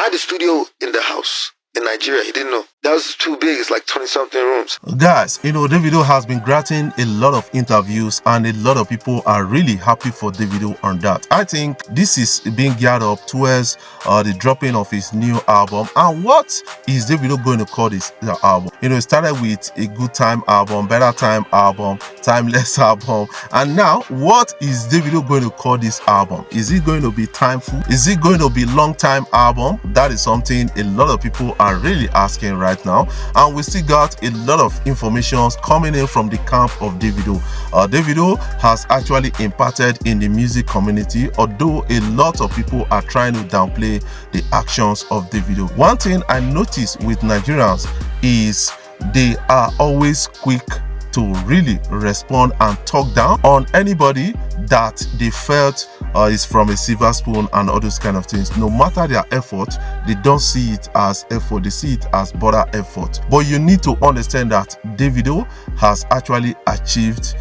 I had a studio in the house in Nigeria. He didn't know. That was too big. It's like 20-something rooms. Guys, Davido has been granting a lot of interviews and a lot of people are really happy for Davido on that. I think this is being geared up towards the dropping of his new album. And what is Davido going to call this album? It started with a good time album, better time album, timeless album. And now, what is Davido going to call this album? Is it going to be timeful? Is it going to be long time album? That is something a lot of people are really asking right now, and we still got a lot of information coming in from the camp of Davido. Davido has actually imparted in the music community, although a lot of people are trying to downplay the actions of Davido. One thing I noticed with Nigerians is they are always quick to really respond and talk down on anybody that they felt is from a silver spoon and all those kind of things. No matter their effort, they don't see it as effort, they see it as border effort. But you need to understand that Davido has actually achieved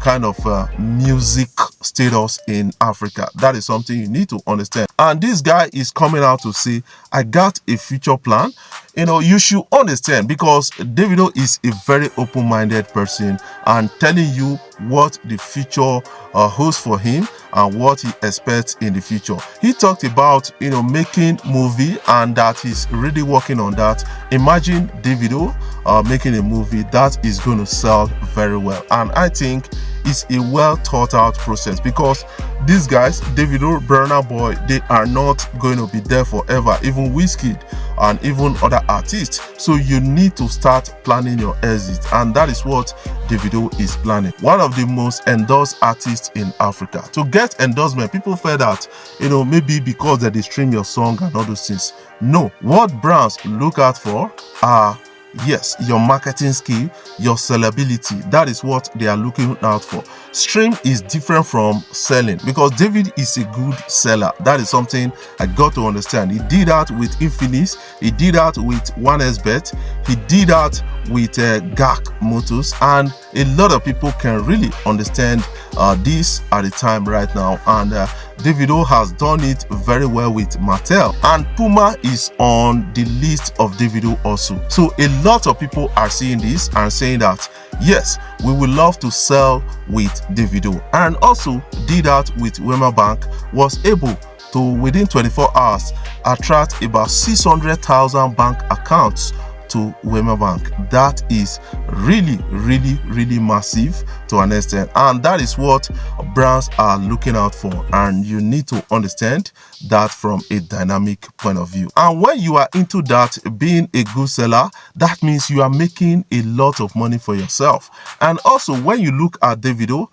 kind of music status in Africa. That is something you need to understand. And this guy is coming out to say, I got a future plan. You should understand, because Davido is a very open-minded person and telling you what the future holds for him and what he expects in the future. He talked about making movie and that he's really working on that. Imagine Davido making a movie that is going to sell very well, and I think it's a well thought out process, because these guys, Davido, Burna Boy, they are not going to be there forever, even Wizkid and even other artists. So you need to start planning your exit, and that is what Davido is planning. One of the most endorsed artists in Africa. To get endorsement, people feel that maybe because they stream your song and all those things. No, what brands look out for are, yes, your marketing skill, your sellability. That is what they are looking out for. Stream is different from selling, because David is a good seller. That is something I got to understand. He did that with Infinix, he did that with 1xBet, he did that with GAC Motors, and a lot of people can really understand this at the time right now. And Davido has done it very well with Mattel, and Puma is on the list of Davido also. So a lot of people are seeing this and saying that yes, we would love to sell with Davido. And also did that with Wema Bank, was able to within 24 hours attract about 600,000 bank accounts to Wema Bank. That is really massive to an extent, and that is what brands are looking out for, and you need to understand that from a dynamic point of view. And when you are into that, being a good seller, that means you are making a lot of money for yourself. And also when you look at Davido,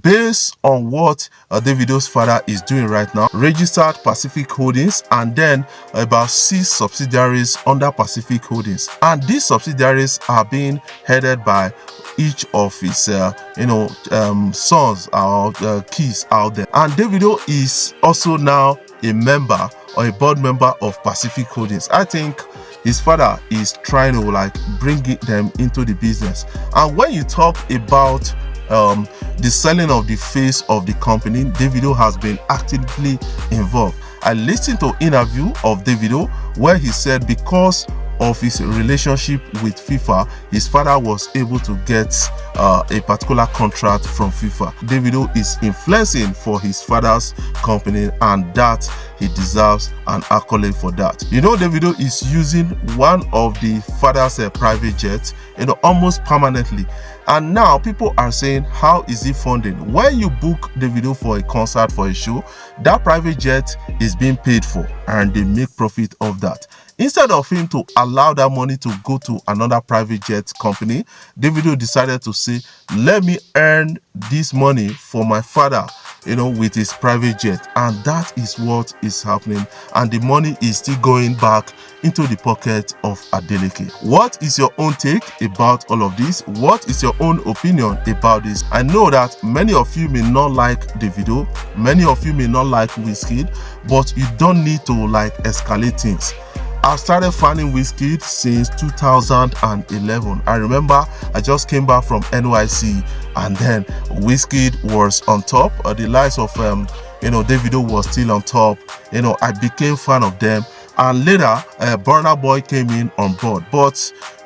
based on what Davido's father is doing right now, registered Pacific Holdings, and then about 6 subsidiaries under Pacific Holdings, and these subsidiaries are being headed by each of his sons or kids out there. And Davido is also now a member or a board member of Pacific Holdings. I think his father is trying to bring them into the business. And when you talk about the selling of the face of the company, Davido has been actively involved. I listened to an interview of Davido where he said because of his relationship with FIFA, his father was able to get a particular contract from FIFA. Davido is influencing for his father's company, and that he deserves an accolade for that. Davido is using one of the father's private jets, almost permanently. And now people are saying, how is he funding? When you book Davido for a concert, for a show, that private jet is being paid for, and they make profit of that. Instead of him to allow that money to go to another private jet company, Davido decided to say, let me earn this money for my father, with his private jet. And that is what is happening. And the money is still going back into the pocket of Adeleke. What is your own take about all of this? What is your own opinion about this? I know that many of you may not like Davido, many of you may not like Wizkid, but you don't need to escalate things. I've started fanning Wizkid since 2011. I remember I just came back from NYC, and then Wizkid was on top. The likes of Davido was still on top. I became fan of them. and later Burna Boy came in on board. But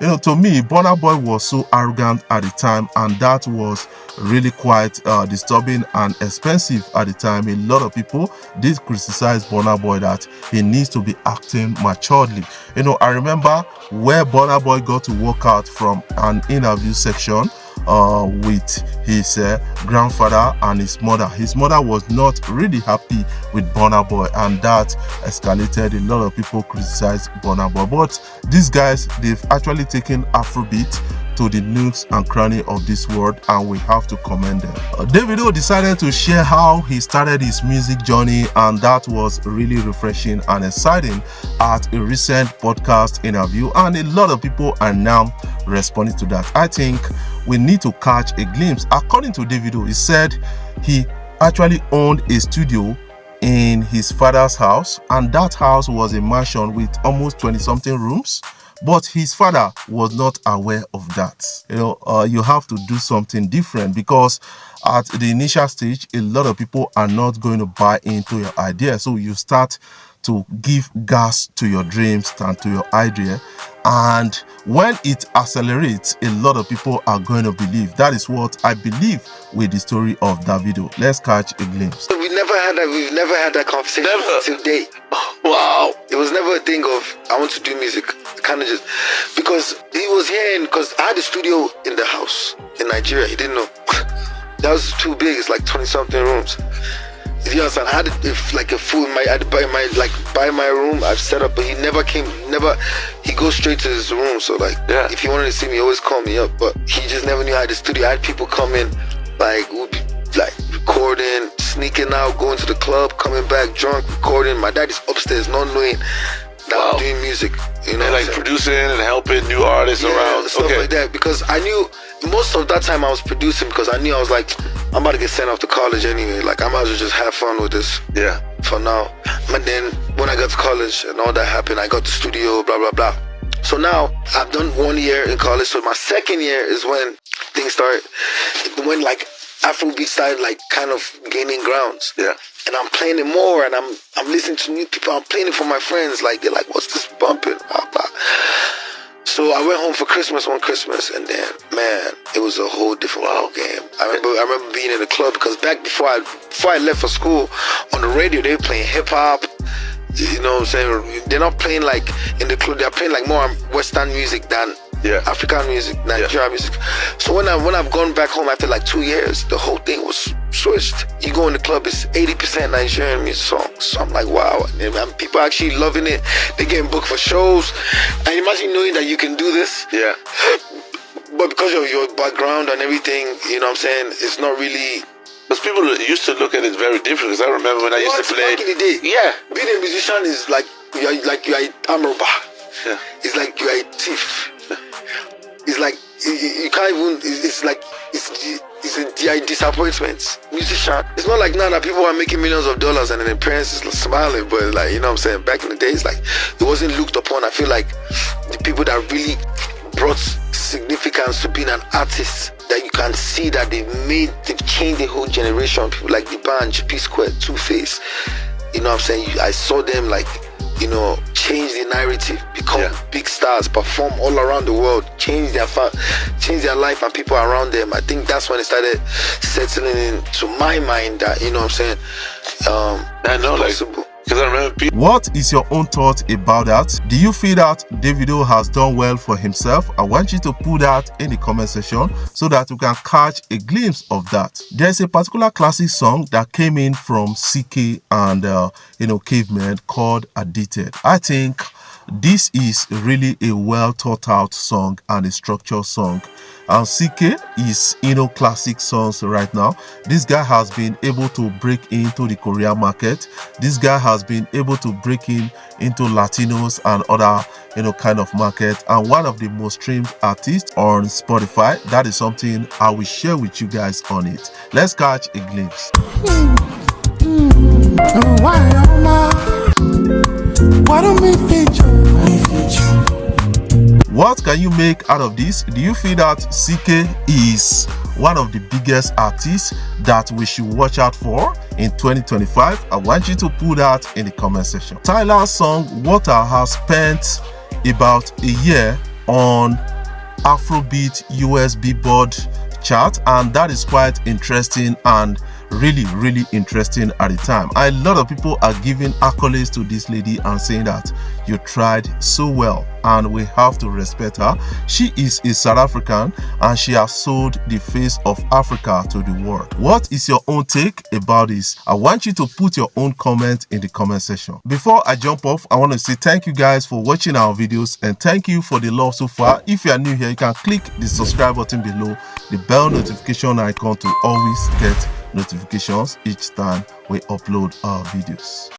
to me, Burna Boy was so arrogant at the time, and that was really quite disturbing and expensive at the time. A lot of people did criticize Burna Boy that he needs to be acting maturely. I remember where Burna Boy got to walk out from an interview section with his grandfather and his mother. His mother was not really happy with Burna Boy, and that escalated. A lot of people criticized Burna Boy, but these guys, they've actually taken Afrobeat to the nooks and cranny of this world, and we have to commend them. Davido decided to share how he started his music journey, and that was really refreshing and exciting at a recent podcast interview, and a lot of people are now responding to that. I think we need to catch a glimpse. According to Davido, he said he actually owned a studio in his father's house, and that house was a mansion with almost 20-something rooms. But his father was not aware of that. You have to do something different, because at the initial stage, a lot of people are not going to buy into your idea. So you start to give gas to your dreams and to your idea. And when it accelerates, a lot of people are going to believe. That is what I believe with the story of Davido. Let's catch a glimpse. We've never had that conversation till date. Wow. It was never a thing of, I want to do music. Kind of just, because he was hearing, because I had a studio in the house in Nigeria. He didn't know. That was too big. It's like 20-something rooms. You understand? I had like a full, I had to buy my room. I've set up, but he never came. He goes straight to his room. So if he wanted to see me, he always call me up. But he just never knew I had a studio. I had people come in, we'd be recording, sneaking out, going to the club, coming back drunk, recording. My dad is upstairs, not knowing that I'm doing music. And producing and helping new artists around. Stuff like that. Because I knew most of that time I was producing, because I knew I was like, I'm about to get sent off to college anyway. I might as well just have fun with this. Yeah. For now. But then when I got to college and all that happened, I got the studio, blah, blah, blah. So now I've done 1 year in college. So my second year is when things started. When Afrobeat started kind of gaining grounds. Yeah. And I'm playing it more, and I'm listening to new people. I'm playing it for my friends. They're like, what's this bumping? Blah, blah. So I went home for Christmas one Christmas, and then, man, it was a whole different game. I remember being in the club, because back before I left for school, on the radio they were playing hip hop. You know what I'm saying? They're not playing in the club. They're playing more Western music than African music, Nigerian music. So when I've gone back home after 2 years, the whole thing was switched. You go in the club, it's 80% Nigerian music songs. So I'm like, wow. And people are actually loving it. They're getting booked for shows. And imagine knowing that you can do this. Yeah. But because of your background and everything, you know what I'm saying, it's not really... Because people used to look at it very different. Because I remember when I used to play... Back in the day. Yeah. Being a musician is you are a arm robber. Yeah. It's like you are a thief. It's like you can't even. It's a disappointment. Musician. It's not like now that people are making millions of dollars and then their parents is smiling. But you know what I'm saying. Back in the days, it wasn't looked upon. I feel like the people that really brought significance to being an artist, that you can see that they've changed the whole generation. People like the band, P Square, Two Face. You know what I'm saying. I saw them change the narrative, become big stars, perform all around the world, change their life and people around them. I think that's when it started settling into my mind that, you know what I'm saying, I know, possible. Because I remember people... What is your own thought about that? Do you feel that Davido has done well for himself? I want you to put that in the comment section so that you can catch a glimpse of that. There's a particular classic song that came in from CK and Caveman called Addicted. I think this is really a well thought out song and a structured song. And CK is classic songs right now. This guy has been able to break into the Korean market. This guy has been able to break into Latinos and other kind of market, and one of the most streamed artists on Spotify. That is something I will share with you guys on it. Let's catch a glimpse. Why don't we feature? What can you make out of this? Do you feel that CK is one of the biggest artists that we should watch out for in 2025? I want you to put that in the comment section. Tyler's song Water has spent about a year on Afrobeat US Billboard chart, and that is quite interesting and really interesting at the time. A lot of people are giving accolades to this lady and saying that you tried so well, and we have to respect her. She is a South African and she has sold the face of Africa to the world. What is your own take about this? I want you to put your own comment in the comment section. Before I jump off, I want to say thank you guys for watching our videos and thank you for the love so far. If you are new here, you can click the subscribe button below, the bell notification icon to always get notifications each time we upload our videos.